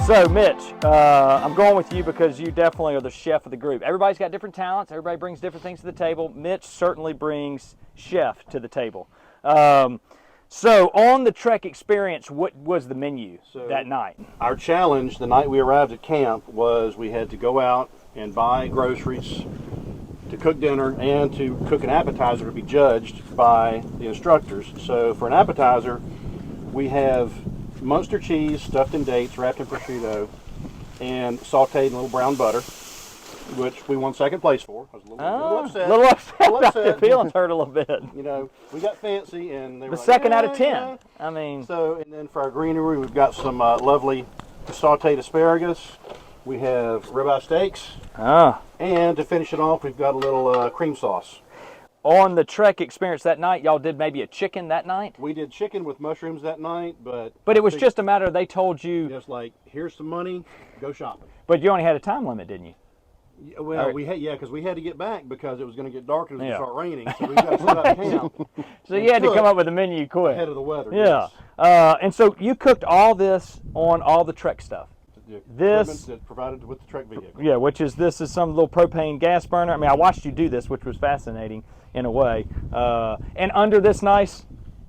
So, Mitch, I'm going with you because you definitely are the chef of the group. Everybody's got different talents. Everybody brings different things to the table. Mitch certainly brings chef to the table. So, on the Trek experience, what was the menu that night? Our challenge the night we arrived at camp was we had to go out and buy groceries to cook dinner and to cook an appetizer to be judged by the instructors. So, for an appetizer, we have Munster cheese stuffed in dates, wrapped in prosciutto, and sauteed in a little brown butter, which we won second place for. I was a little upset. A little upset. The feelings hurt a little bit. You know, we got fancy, and they were The like, second out of 10. Yeah. I mean. So, and then for our greenery, we've got some lovely sauteed asparagus. We have ribeye steaks. And to finish it off, we've got a little cream sauce. On the Trek experience that night, y'all did maybe a chicken that night? We did chicken with mushrooms that night, but it was just a matter of they told you. Just like, here's some money, go shopping. But you only had a time limit, didn't you? Well, because we had to get back because it was going to get dark and it was going to start raining, so we got to set up camp. So you had to come up with a menu quick. Ahead of the weather. Yeah. Yes. And so you cooked all this on all the Trek stuff. This that provided with the Trek vehicle. Yeah, this is some little propane gas burner. I mean, I watched you do this, which was fascinating in a way. And under this nice,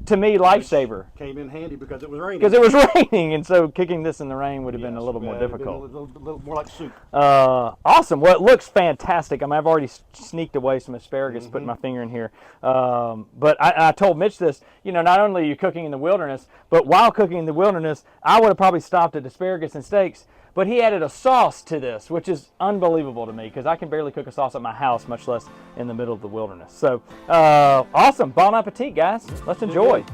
to me, lifesaver. Came in handy because it was raining. Because it was raining, and so cooking this in the rain would have been a little more difficult. A little more like soup. Awesome. Well, it looks fantastic. I mean, I've already sneaked away some asparagus, putting my finger in here. But I told Mitch this, you know, not only are you cooking in the wilderness, but while cooking in the wilderness, I would have probably stopped at asparagus and steaks. But he added a sauce to this, which is unbelievable to me because I can barely cook a sauce at my house, much less in the middle of the wilderness. So, awesome. Bon appetit, guys. Let's enjoy.